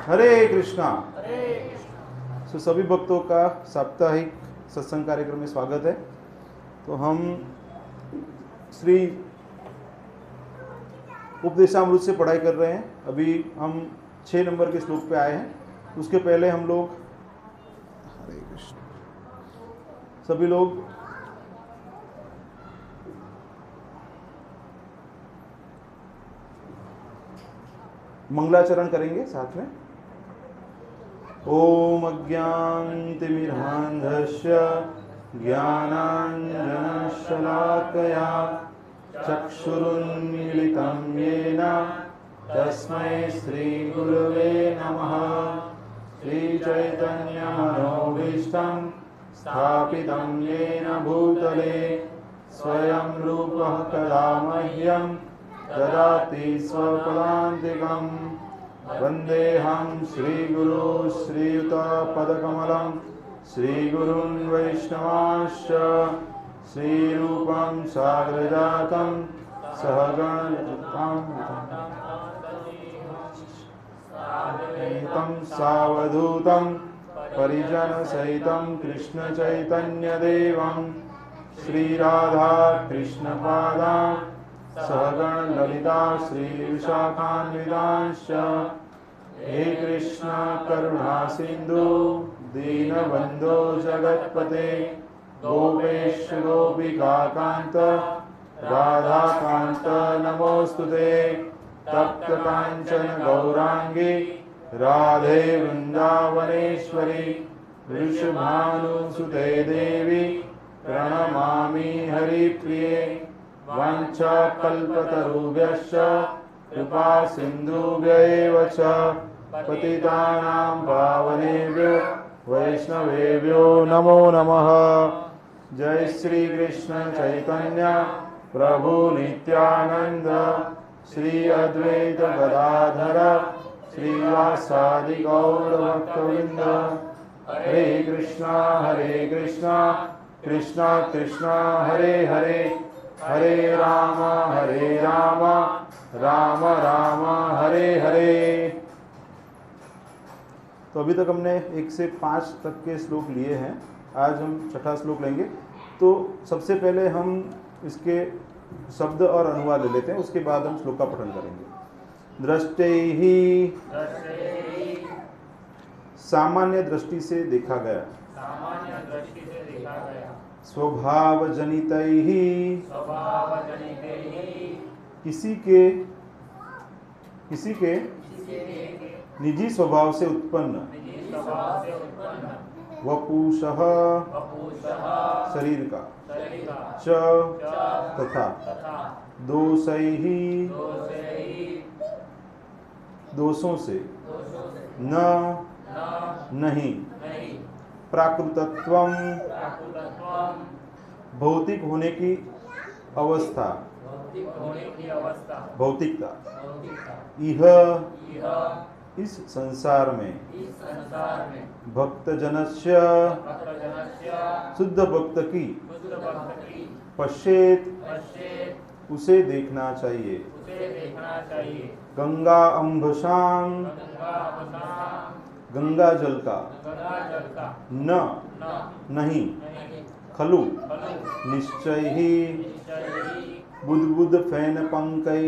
हरे कृष्णा। तो सभी भक्तों का साप्ताहिक सत्संग कार्यक्रम में स्वागत है। तो हम श्री उपदेशामृत से पढ़ाई कर रहे हैं। अभी हम 6 नंबर के श्लोक पे आए हैं। उसके पहले हम लोग हरे कृष्ण सभी लोग मंगलाचरण करेंगे साथ में। ओम अज्ञानतिमिरान्धस्य ज्ञानाञ्जनशलाकया चक्षुरुन्मीलितं येन तस्मै श्रीगुरवे नमः। श्रीचैतन्यमनोभीष्टं स्थापितं येन भूतले स्वयं रूपः कदा मह्यं ददाति स्वपदान्तिकम्। वन्देऽहं श्रीगुरो श्रीयुतपदकमलं श्रीगुरुन् वैष्णवांश्च श्रीरूपं साग्रजातं सहगणं सावधूतं परिजनसहितं कृष्णचैतन्यदेवं श्रीराधा कृष्णपादां सहगण ललिता श्रीविशाखान्वितांश्च। हे कृष्ण करुणा सिंधु दीनबंधो जगत्पते गोपेश गोपिका कांत राधा कांत नमोस्तुते। तप्त कांचन गौरांगी राधे वृंदावनेश्वरी वृषभानुसुते देवी प्रणमामि हरिप्रिये। वाञ्छाकल्पतरुभ्यश्च कृपा सिन्धुभ्यैव च पतितानां पावनेभ्यो वैष्णवेभ्यो नमो नमः। जय श्री कृष्ण चैतन्य प्रभु नित्यानंद श्री अद्वैत गदाधर श्रीवासादि गौर भक्तवृंद। हरे कृष्णा कृष्णा कृष्णा हरे हरे हरे राम राम राम हरे हरे। तो अभी तक हमने 1 से 5 तक के श्लोक लिए हैं। आज हम 6ठा श्लोक लेंगे। तो सबसे पहले हम इसके शब्द और अनुवाद ले लेते हैं, उसके बाद हम श्लोक का पठन करेंगे। दृष्टैहि सामान्य दृष्टि से देखा गया, स्वभावजनितैः किसी के निजी स्वभाव से उत्पन्न, वपुषः शरीर का, च तथा दोषैः दोषों से, न नहीं, प्राकृतत्वम भौतिक होने की अवस्था, भौतिकता, इह इस संसार में, भक्तजनस्य शुद्ध भक्त की, पश्चेत उसे देखना चाहिए, गंगा अंबशां गंगा जल का, न नहीं, खलु निश्चय ही, बुद्बुद फैन पंकै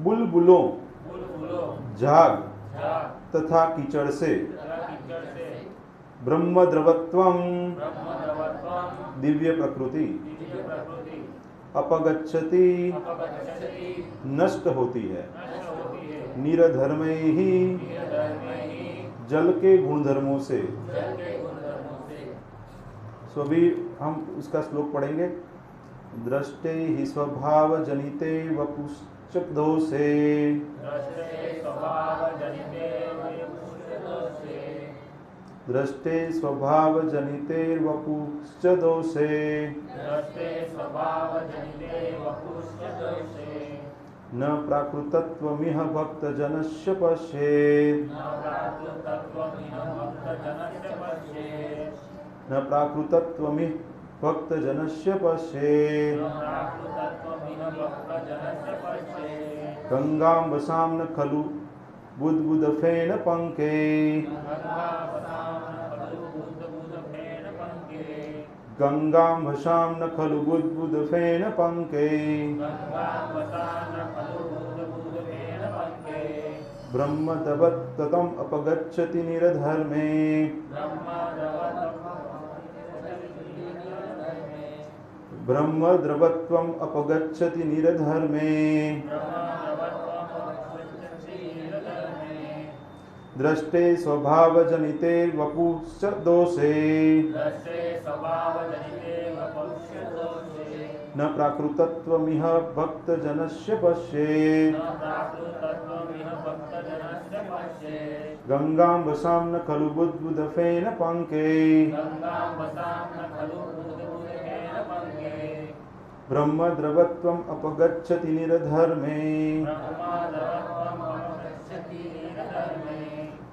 बुलबुलों झाग तथा कीचड़ से, ब्रह्म द्रवत्वम दिव्य प्रकृति, अपगच्छति नष्ट होती है, निरधर्मैः जल के गुणधर्मों से। सो अभी हम उसका श्लोक पढ़ेंगे। दृष्टे ही स्वभाव जनिते वपुश्च दोषे, दृष्टे स्वभाव जनिते वपुश्च दोषे, न प्राकृतत्वमिह भक्तजनस्य पश्येत्, न प्राकृतत्वमिह भक्तजनस्य पश्येत्। गंगां वसां न खलु बुद्बुदफेन पंके गंगां वसां न खलु बुद्बुदफेन पंके ब्रह्मद्रवत्ततम् अपगच्छति निरधर्मे ब्रह्मद्रवत्वम् अपगच्छति निरधर्मे दृष्टे स्वभावजनिते वपुश्च दोषे न प्राकृतत्वमिह भक्तजनस्य पश्येत् गंगां वसां न खलु बुद्बुदफेन पंके ब्रह्मद्रवत्वम् अपगच्छति निरधर्मे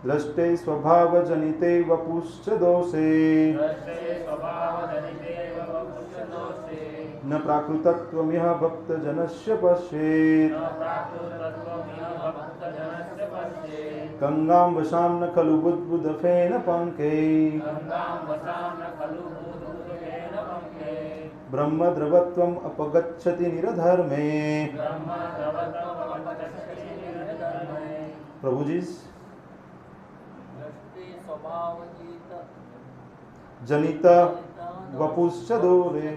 दृष्टे स्वभावजनिते वपुश्च दोषे न प्राकृतत्वमिह भक्तजनस्य पश्येत् गंगां वसां न खलु बुद्बुदफेन पंके ब्रह्मद्रवत्वम् अपगच्छति निरधर्मे। प्रभु जी जनित वपुश्च दोरे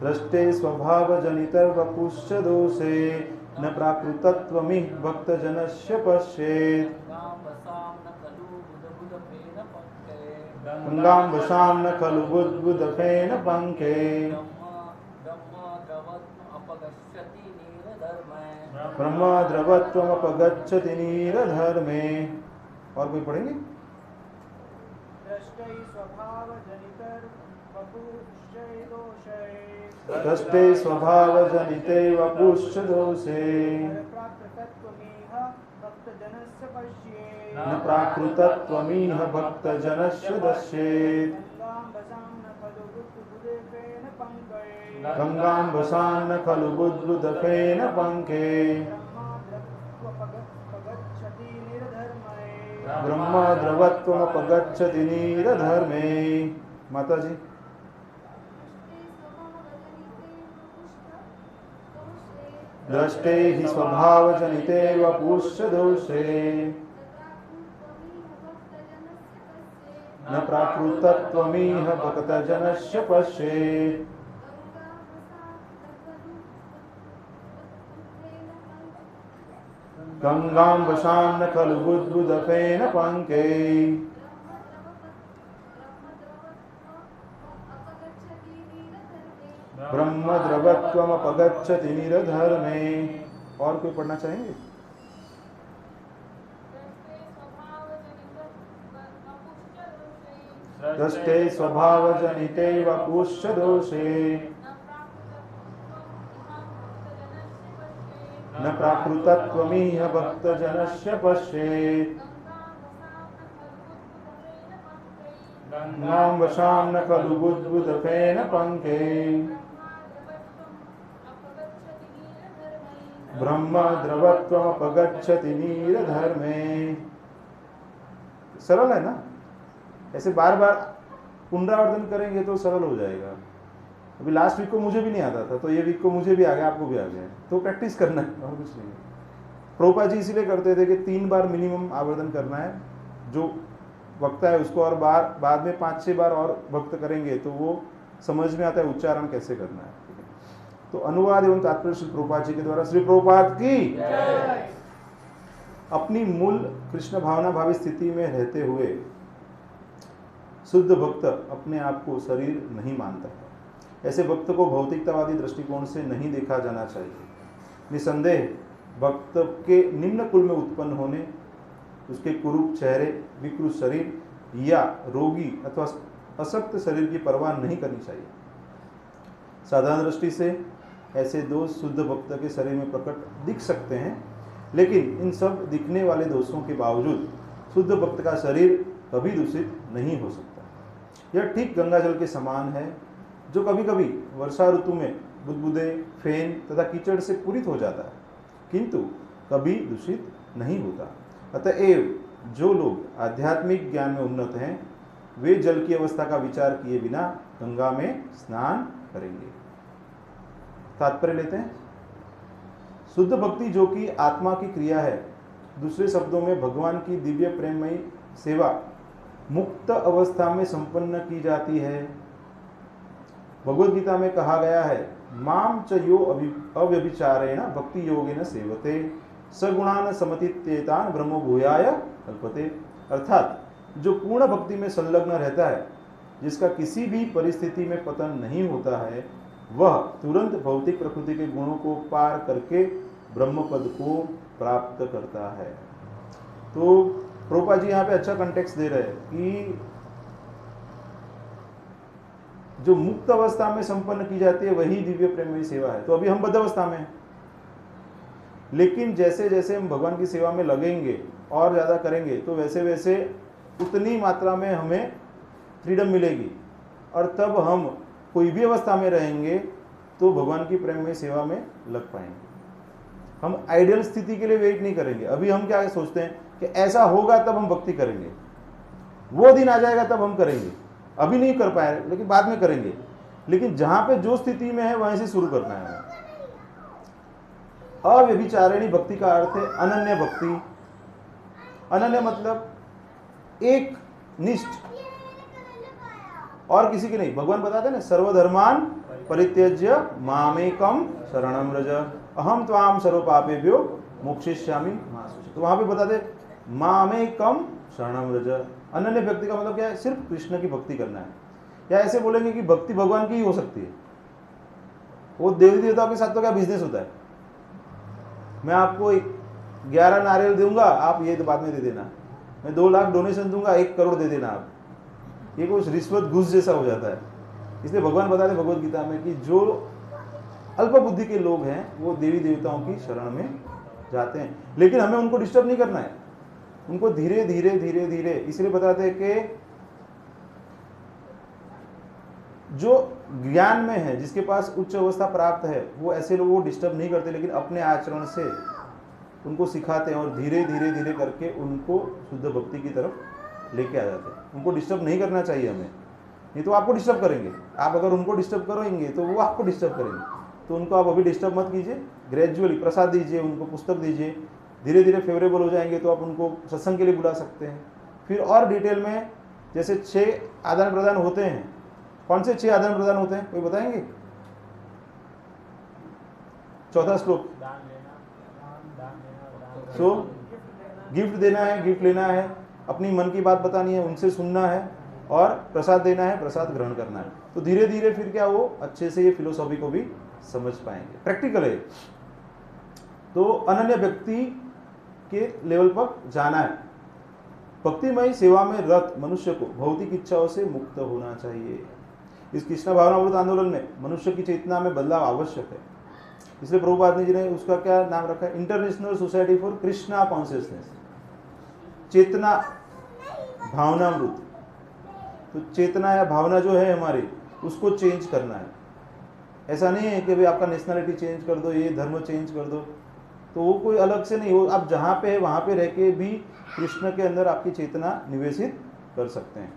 दृष्टे स्वभावजनितर वपुश्च दोषे न प्राकृतत्वमिह भक्तजनस्य पश्येत् गंगां वसां न खलु बुद्बुदफेन पंके ब्रह्मद्रवत्वम् अपगच्छति निरधर्मे। और कोई पढ़ेंगे? दृष्टे स्वभावजनिते वपुश्च दोषे न प्राकृतत्वमिह भक्तजनस्य दस्येत् गंगां वसां न खलु बुद्बुदफेन पंके ब्रह्मद्रवत्वमपगच्छति निरधर्मे। माता जी दृष्टे हि स्वभावजनिते वपुश्च दोषे न प्राकृतत्वमिह भक्तजनस्य पश्येत् गंगां वसां न खलु बुद्बुदफेन पंके ब्रह्मद्रवत्वमपगच्छति निरधर्मे। और कोई पढ़ना चाहेंगे? दृष्टे स्वभावजनिते वपुश्च दोषे न प्राकृतत्वमिह भक्तजनस्य पश्येत् गंगां वसां न खलु बुद्बुदफेन पंके ब्रह्मद्रवत्वमपगच्छति निरधर्मे। सरल है ना? ऐसे बार बार पुनरावर्तन करेंगे तो सरल हो जाएगा। अभी लास्ट वीक को मुझे भी नहीं आता था, तो ये वीक को मुझे भी आ गया, आपको भी आ गया, तो प्रैक्टिस करना है और कुछ नहीं। प्रभुपाद जी इसीलिए करते थे कि 3 बार मिनिमम आवर्तन करना है। जो वक्ता है उसको और बाद में 5-6 बार और भक्त करेंगे तो वो समझ में आता है उच्चारण कैसे करना है। तो अनुवाद एवं तात्पर्य श्री प्रभुपाद जी के द्वारा। श्री प्रभुपाद की अपनी मूल कृष्ण भावना भावी स्थिति में रहते हुए शुद्ध भक्त अपने आप को शरीर नहीं मानता है। ऐसे भक्त को भौतिकतावादी दृष्टिकोण से नहीं देखा जाना चाहिए। निसंदेह भक्त के निम्न कुल में उत्पन्न होने, उसके कुरूप चेहरे, विकृत शरीर या रोगी अथवा अशक्त शरीर की परवाह नहीं करनी चाहिए। साधारण दृष्टि से ऐसे दोष शुद्ध भक्त के शरीर में प्रकट दिख सकते हैं, लेकिन इन सब दिखने वाले दोषों के बावजूद शुद्ध भक्त का शरीर कभी दूषित नहीं हो सकता। यह ठीक गंगा जल के समान है जो कभी कभी वर्षा ऋतु में बुदबुदे, फेन तथा कीचड़ से पूरित हो जाता है, किंतु कभी दूषित नहीं होता। अतएव जो लोग आध्यात्मिक ज्ञान में उन्नत हैं, वे जल की अवस्था का विचार किए बिना गंगा में स्नान करेंगे। तात्पर्य लेते हैं। शुद्ध भक्ति जो कि आत्मा की क्रिया है, दूसरे शब्दों में भगवान की दिव्य प्रेममयी सेवा मुक्त अवस्था में संपन्न की जाती है। भगवद गीता में कहा गया है, माम च यो अव्यभिचारेण भक्ति योगेन सेवते सगुणान समतित्येतान ब्रह्मो भूयाय कल्पते। अर्थात जो पूर्ण भक्ति में संलग्न रहता है, जिसका किसी भी परिस्थिति में पतन नहीं होता है, वह तुरंत भौतिक प्रकृति के गुणों को पार करके ब्रह्म पद को प्राप्त करता है। तो प्रभुपाद जी यहाँ पे अच्छा कंटेक्स्ट दे रहे हैं कि जो मुक्त अवस्था में संपन्न की जाती है वही दिव्य प्रेममयी सेवा है। तो अभी हम बद्ध अवस्था में हैं, लेकिन जैसे जैसे हम भगवान की सेवा में लगेंगे और ज़्यादा करेंगे तो वैसे वैसे उतनी मात्रा में हमें फ्रीडम मिलेगी, और तब हम कोई भी अवस्था में रहेंगे तो भगवान की प्रेममयी सेवा में लग पाएंगे। हम आइडियल स्थिति के लिए वेट नहीं करेंगे। अभी हम क्या सोचते हैं कि ऐसा होगा तब हम भक्ति करेंगे, वो दिन आ जाएगा तब हम करेंगे। अभी नहीं कर पाए लेकिन बाद में करेंगे। लेकिन जहां पे जो स्थिति में है वहीं से शुरू करना है। अव्यभिचारिणी भक्ति का अर्थ है अनन्य भक्ति। अनन्य मतलब एक निष्ठ, और किसी की नहीं। भगवान बताते हैं ना, सर्वधर्मान परित्यज्य मामेकम शरणम व्रज अहम त्वाम सर्व पापेभ्यो मोक्षयिष्यामि मा शुचि। तो वहां पे बताते मामेकम शरणम व्रज। अनन्य भक्ति का मतलब क्या है? सिर्फ कृष्ण की भक्ति करना है। या ऐसे बोलेंगे कि भक्ति भगवान की ही हो सकती है, वो देवी देवताओं के साथ तो क्या बिजनेस होता है। मैं आपको 11 नारियल दूंगा, आप ये तो बाद में दे देना। मैं 2 लाख डोनेशन दूंगा, 1 करोड़ दे देना आप। ये कुछ रिश्वत घूस जैसा हो जाता है। इसलिए भगवान बताते भगवद गीता में कि जो अल्प बुद्धि के लोग हैं वो देवी देवताओं की शरण में जाते हैं, लेकिन हमें उनको डिस्टर्ब नहीं करना है। उनको धीरे धीरे धीरे धीरे, इसलिए बताते हैं कि जो ज्ञान में है, जिसके पास उच्च अवस्था प्राप्त है, वो ऐसे लोगों को डिस्टर्ब नहीं करते, लेकिन अपने आचरण से उनको सिखाते हैं और धीरे धीरे धीरे करके उनको शुद्ध भक्ति की तरफ लेके आ जाते हैं। उनको डिस्टर्ब नहीं करना चाहिए हमें, नहीं तो आपको डिस्टर्ब करेंगे। आप अगर उनको डिस्टर्ब करेंगे तो वो आपको डिस्टर्ब करेंगे। तो उनको आप अभी डिस्टर्ब मत कीजिए, ग्रेजुअली प्रसाद दीजिए, उनको पुस्तक दीजिए, धीरे धीरे फेवरेबल हो जाएंगे तो आप उनको सत्संग के लिए बुला सकते हैं। फिर और डिटेल में जैसे 6 आदान प्रदान होते हैं। कौन से 6 आदान प्रदान होते हैं, कोई बताएंगे? 4था श्लोक। सो गिफ्ट देना है, गिफ्ट लेना है, अपनी मन की बात बतानी है, उनसे सुनना है, और प्रसाद देना है, प्रसाद ग्रहण करना है। तो धीरे धीरे फिर क्या, वो अच्छे से ये फिलोसॉफी को भी समझ पाएंगे। प्रैक्टिकल है। तो अनन्य व्यक्ति के लेवल पर जाना है। भक्तिमय सेवा में रत मनुष्य को भौतिक इच्छाओं से मुक्त होना चाहिए। इस कृष्ण भावनामृत आंदोलन में मनुष्य की चेतना में बदलाव आवश्यक है। इसलिए प्रभुपाद जी ने उसका क्या नाम रखा है? International society for Krishna consciousness, चेतना भावनामृत। तो चेतना या भावना जो है हमारी, उसको चेंज करना है। ऐसा नहीं है कि भाई आपका नेशनलिटी चेंज कर दो, ये धर्म चेंज कर दो, तो वो कोई अलग से नहीं हो। आप जहाँ पे है वहाँ पे रह के भी कृष्ण के अंदर आपकी चेतना निवेशित कर सकते हैं।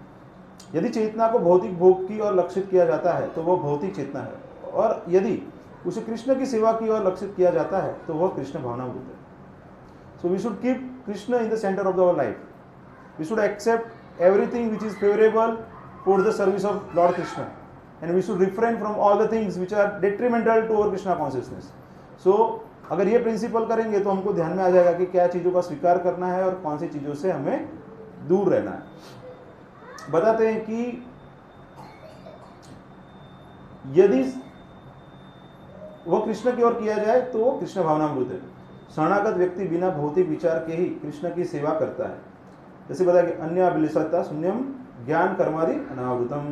यदि चेतना को भौतिक भोग की ओर लक्षित किया जाता है तो वह भौतिक चेतना है, और यदि उसे कृष्ण की सेवा की ओर लक्षित किया जाता है तो वह कृष्ण भावनामृत है। So we should keep Krishna in the centre of our life. We should accept everything which is favorable for the service of Lord Krishna, and we should refrain from all the things which are detrimental to our Krishna consciousness. So अगर ये principal करेंगे तो हमको ध्यान में आ जाएगा कि क्या चीज़ों का स्वीकार करना है और कौन सी चीज़ों से हमें दूर रहना है. बताते हैं कि यदि वह कृष्ण की ओर किया जाए तो वो कृष्ण भावनामृत है. शरणागत व्यक्ति बिना भौतिक विचार के ही कृष्ण की सेवा करता है. जैसे बताया कि अन्य अभिलषता शून्यम ज्ञान कर्मादि अनावृतम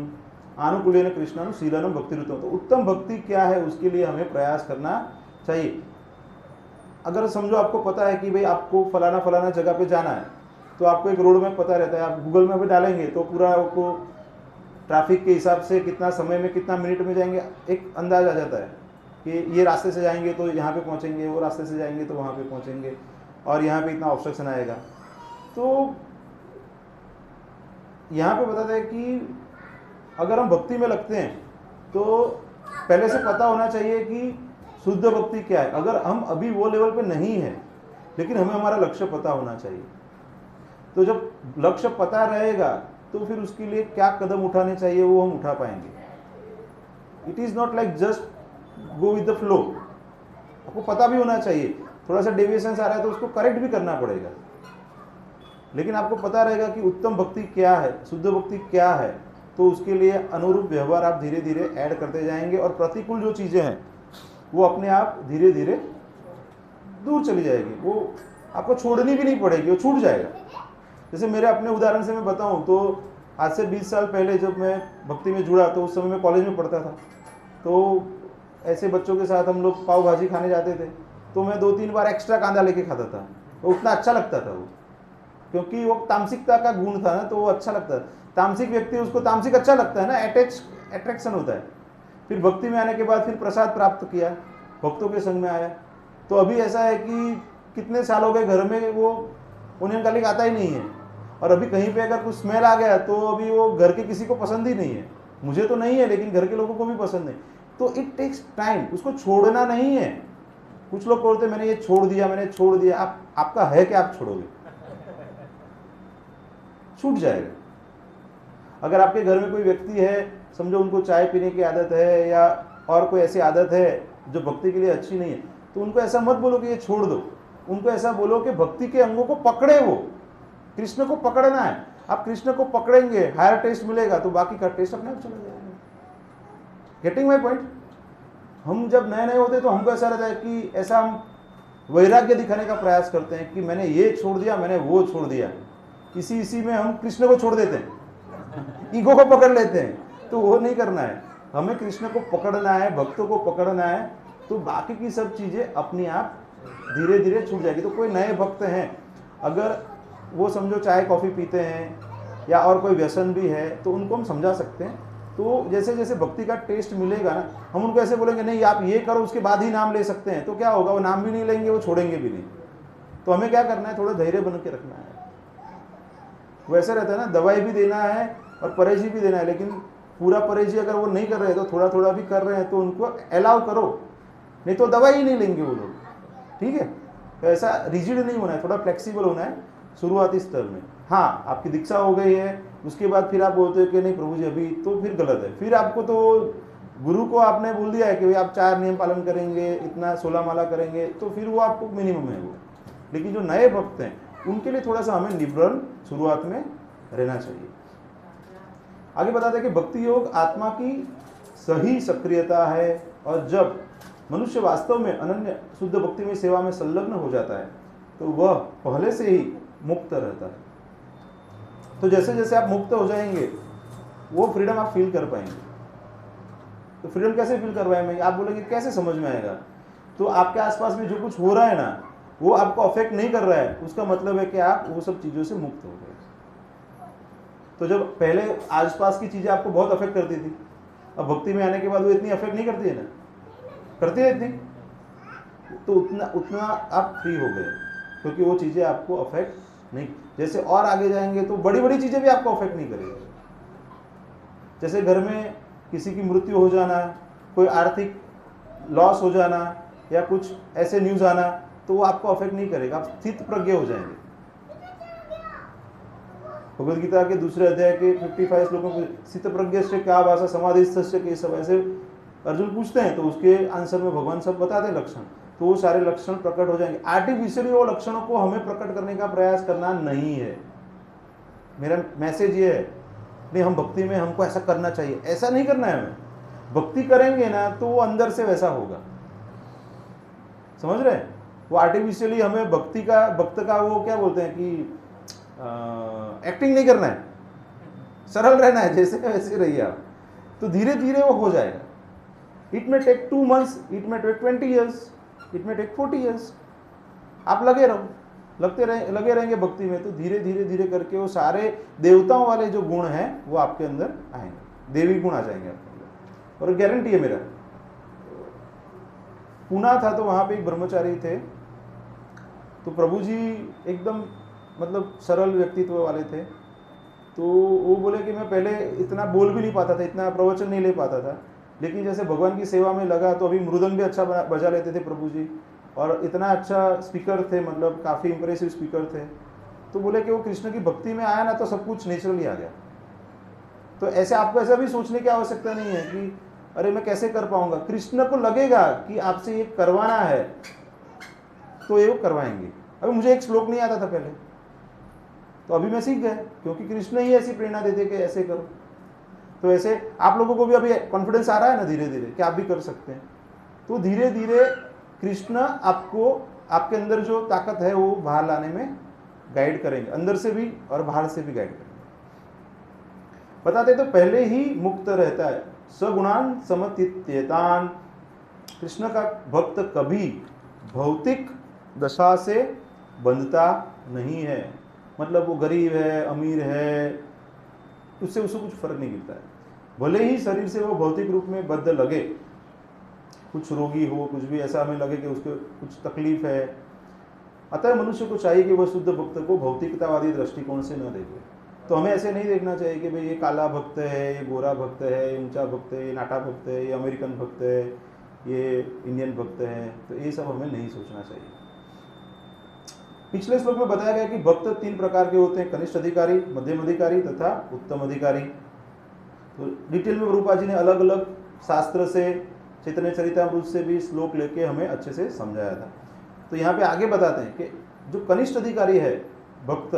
आनुकूल्यन कृष्णानु शीलनम भक्तिरुतम. तो उत्तम भक्ति क्या है उसके लिए हमें प्रयास करना चाहिए. अगर समझो आपको पता है कि भाई आपको फलाना फलाना जगह पे जाना है, तो आपको एक रोड मैप पता रहता है, आप गूगल मैप पे डालेंगे तो पूरा आपको ट्रैफिक के हिसाब से कितना समय में कितना मिनट में जाएंगे एक अंदाज आ जाता है कि ये रास्ते से जाएंगे तो यहाँ पे पहुँचेंगे, वो रास्ते से जाएंगे तो वहाँ पे पहुँचेंगे, और यहाँ पे इतना ऑब्स्ट्रक्शन आएगा। तो यहाँ पे बताते हैं कि अगर हम भक्ति में लगते हैं तो पहले से पता होना चाहिए कि शुद्ध भक्ति क्या है। अगर हम अभी वो लेवल पे नहीं है, लेकिन हमें हमारा लक्ष्य पता होना चाहिए। तो जब लक्ष्य पता रहेगा तो फिर उसके लिए क्या कदम उठाने चाहिए वो हम उठा पाएंगे। It is not like just go with the flow. आपको पता भी होना चाहिए, थोड़ा सा डेविएशन आ रहा है तो उसको करेक्ट भी करना पड़ेगा, लेकिन आपको पता रहेगा कि उत्तम भक्ति क्या है, शुद्ध भक्ति क्या है। तो उसके लिए अनुरूप व्यवहार आप धीरे धीरे ऐड करते जाएंगे, और प्रतिकूल जो चीज़ें हैं वो अपने आप धीरे धीरे दूर चली जाएगी। वो आपको छोड़नी भी नहीं पड़ेगी, वो छूट जाएगा। जैसे मेरे अपने उदाहरण से मैं बताऊं तो आज से 20 साल पहले जब मैं भक्ति में जुड़ा तो उस समय मैं कॉलेज में पढ़ता था। तो ऐसे बच्चों के साथ हम लोग पाव भाजी खाने जाते थे, तो मैं 2-3 बार एक्स्ट्रा कांदा लेके खाता था। तो उतना अच्छा लगता था वो, क्योंकि वो तामसिकता का गुण था ना, तो वो अच्छा लगता है। तामसिक व्यक्ति, उसको तामसिक अच्छा लगता है ना, अट्रैक्शन होता है। फिर भक्ति में आने के बाद फिर प्रसाद प्राप्त किया, भक्तों के संग में आया। तो अभी ऐसा है कि कितने साल हो गए घर में वो ओनियन गार्लिक आता ही नहीं है, और अभी कहीं पे अगर कुछ स्मेल आ गया तो अभी वो घर के किसी को पसंद ही नहीं है। मुझे तो नहीं है, लेकिन घर के लोगों को भी पसंद नहीं। तो इट टेक्स टाइम, उसको छोड़ना नहीं है। कुछ लोग बोलते मैंने ये छोड़ दिया, मैंने छोड़ दिया। आपका है कि आप छोड़ोगे? छूट जाएगा। अगर आपके घर में कोई व्यक्ति है, समझो उनको चाय पीने की आदत है या और कोई ऐसी आदत है जो भक्ति के लिए अच्छी नहीं है, तो उनको ऐसा मत बोलो कि ये छोड़ दो। उनको ऐसा बोलो कि भक्ति के अंगों को पकड़े, वो कृष्ण को पकड़ना है। आप कृष्ण को पकड़ेंगे, हायर टेस्ट मिलेगा, तो बाकी का टेस्ट अपने आप चला जाएगा। Getting my point? हम जब नए नए होते तो हमको ऐसा रहता है कि ऐसा हम वैराग्य दिखाने का प्रयास करते हैं कि मैंने ये छोड़ दिया, मैंने वो छोड़ दिया। इसी में हम कृष्ण को छोड़ देते हैं, ईगो को पकड़ लेते हैं। तो वो नहीं करना है, हमें कृष्ण को पकड़ना है, भक्तों को पकड़ना है। तो बाकी की सब चीज़ें अपनी आप धीरे धीरे छूट जाएगी। तो कोई नए भक्त हैं, अगर वो समझो चाय कॉफ़ी पीते हैं या और कोई व्यसन भी है, तो उनको हम समझा सकते हैं। तो जैसे जैसे भक्ति का टेस्ट मिलेगा ना, हम उनको ऐसे बोलेंगे नहीं आप ये करो, उसके बाद ही नाम ले सकते हैं। तो क्या होगा, वो नाम भी नहीं लेंगे, वो छोड़ेंगे भी नहीं। तो हमें क्या करना है, थोड़ा धैर्य बन के रखना है। वैसे रहता है ना, दवाई भी देना है और परहेजी भी देना है, लेकिन पूरा परहेजी अगर वो नहीं कर रहे तो थोड़ा थोड़ा भी कर रहे हैं, तो उनको अलाउ करो, नहीं तो दवाई ही नहीं लेंगे वो लोग। ठीक है? तो ऐसा रिजिड नहीं होना है, थोड़ा फ्लेक्सिबल होना है शुरुआती स्तर में। हाँ, आपकी दीक्षा हो गई है, उसके बाद फिर आप बोलते हो कि नहीं प्रभु जी अभी, तो फिर गलत है। फिर आपको तो गुरु को आपने बोल दिया है कि भाई आप 4 नियम पालन करेंगे, इतना 16 माला करेंगे, तो फिर वो आपको मिनिमम है वो। लेकिन जो नए भक्त हैं उनके लिए थोड़ा सा हमें लिबरल शुरुआत में रहना चाहिए। आगे बताते हैं कि भक्ति योग आत्मा की सही सक्रियता है, और जब मनुष्य वास्तव में अनन्य शुद्ध भक्ति में सेवा में संलग्न हो जाता है तो वह पहले से ही मुक्त रहता है। तो जैसे जैसे आप मुक्त हो जाएंगे वो फ्रीडम आप फील कर पाएंगे। तो फ्रीडम कैसे फील कर पाएंगे, आप बोलेंगे कैसे समझ में आएगा? तो आपके आसपास में जो कुछ हो रहा है ना, वो आपको अफेक्ट नहीं कर रहा है, उसका मतलब है कि आप वो सब चीज़ों से मुक्त हो गए। तो जब पहले आसपास की चीज़ें आपको बहुत अफेक्ट करती थी, अब भक्ति में आने के बाद वो इतनी अफेक्ट नहीं करती है ना, करती है इतनी, तो उतना आप फ्री हो गए, क्योंकि वो चीज़ें आपको अफेक्ट नहीं। जैसे और आगे जाएंगे तो बड़ी बड़ी चीज़ें भी आपको अफेक्ट नहीं करेगी। जैसे घर में किसी की मृत्यु हो जाना, कोई आर्थिक लॉस हो जाना, या कुछ ऐसे न्यूज़ आना, तो वो आपको अफेक्ट नहीं करेगा, आप स्थित प्रज्ञ हो जाएंगे। भगवद गीता के दूसरे अध्याय के 55 श्लोकों को स्थित प्रज्ञ से क्या भाषा समाधिस्थस्य के सब ऐसे अर्जुन पूछते हैं, तो उसके आंसर में भगवान सब बताते हैं लक्षण, तो वो सारे लक्षण प्रकट हो जाएंगे। आर्टिफिशियली वो लक्षणों को हमें प्रकट करने का प्रयास करना नहीं है। मेरा मैसेज ये है, नहीं हम भक्ति में हमको ऐसा करना चाहिए, ऐसा नहीं करना है हमें। भक्ति करेंगे ना तो वो अंदर से वैसा होगा, समझ रहे हैं? वो आर्टिफिशियली हमें भक्ति का, भक्त का वो क्या बोलते हैं कि एक्टिंग नहीं करना है, सरल रहना है, जैसे वैसे रहिए आप, तो धीरे धीरे वो हो जाएगा। इट में टेक 2 months, इट में टेक 20 years, इट में टेक 40 years। आप लगे रहो, लगे रहेंगे भक्ति में, तो धीरे धीरे धीरे करके वो सारे देवताओं वाले जो गुण हैं वो आपके अंदर आएंगे। देवी गुण आ जाएंगे आपके अंदर, और गारंटी है मेरा। पूना था तो वहाँ पे एक ब्रह्मचारी थे, तो प्रभु जी एकदम मतलब सरल व्यक्तित्व वाले थे। तो वो बोले कि मैं पहले इतना बोल भी नहीं पाता था, इतना प्रवचन नहीं ले पाता था, लेकिन जैसे भगवान की सेवा में लगा तो अभी मृदंग भी अच्छा बजा लेते थे प्रभु जी, और इतना अच्छा स्पीकर थे, मतलब काफ़ी इंप्रेसिव स्पीकर थे। तो बोले कि वो कृष्ण की भक्ति में आया ना तो सब कुछ नेचुरली आ गया। तो ऐसे आपको ऐसा भी सोचने की आवश्यकता नहीं है कि अरे मैं कैसे कर पाऊंगा। कृष्ण को लगेगा कि आपसे ये करवाना है तो ये वो करवाएंगे। अभी मुझे एक श्लोक नहीं आता था पहले, तो अभी मैं सीख गया, क्योंकि कृष्ण ही ऐसी प्रेरणा देते कि ऐसे करो। तो ऐसे आप लोगों को भी अभी कॉन्फिडेंस आ रहा है ना धीरे धीरे कि आप भी कर सकते हैं। तो धीरे धीरे कृष्ण आपको, आपके अंदर जो ताकत है वो बाहर लाने में गाइड करेंगे, अंदर से भी और बाहर से भी गाइड करेंगे। बताते तो पहले ही मुक्त रहता है। सगुणान समतीत्येतान, कृष्ण का भक्त कभी भौतिक दशा से बंधता नहीं है। मतलब वो गरीब है, अमीर है, उससे उसको कुछ फर्क नहीं गिरता है। भले ही शरीर से वो भौतिक रूप में बद्ध लगे, कुछ रोगी हो, कुछ भी ऐसा हमें लगे कि उसको कुछ तकलीफ है, अतः मनुष्य को चाहिए कि वह शुद्ध भक्त को भौतिकतावादी दृष्टिकोण से न देखे। तो हमें ऐसे नहीं देखना चाहिए कि भाई ये काला भक्त है, ये गोरा भक्त है, ये ऊंचा भक्त है, ये नाटा भक्त है, ये अमेरिकन भक्त है, ये इंडियन भक्त है। तो ये सब हमें नहीं सोचना चाहिए। पिछले श्लोक में बताया गया कि भक्त 3 प्रकार के होते हैं, कनिष्ठ अधिकारी, मध्यम अधिकारी तथा उत्तम अधिकारी। तो डिटेल में रूपा जी ने अलग अलग शास्त्र से, चैतन्य चरितामृत से भी श्लोक लेके हमें अच्छे से समझाया था। तो यहाँ पे आगे बताते हैं कि जो कनिष्ठ अधिकारी है, भक्त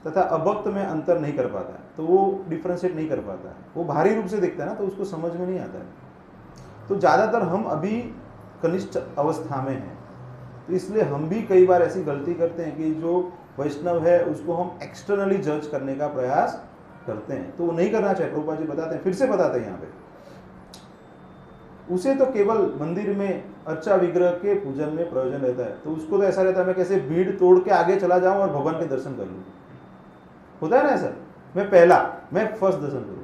तथा अभक्त में अंतर नहीं कर पाता है, तो वो डिफ्रेंशिएट नहीं कर पाता है, वो बाहरी रूप से देखता है ना, तो उसको समझ में नहीं आता है। तो ज़्यादातर हम अभी कनिष्ठ अवस्था में हैं, तो इसलिए हम भी कई बार ऐसी गलती करते हैं कि जो वैष्णव है उसको हम एक्सटर्नली जज करने का प्रयास करते हैं। तो वो नहीं करना चाहिए। प्रभुपाद जी बताते हैं, फिर से बताते हैं यहाँ पे, उसे तो केवल मंदिर में अच्छा विग्रह के पूजन में प्रयोजन रहता है। तो उसको तो ऐसा रहता है मैं कैसे भीड़ तोड़ के आगे चला जाऊं और भगवान के दर्शन कर लूं। होता है ना ऐसा, मैं फर्स्ट दर्शन करूं।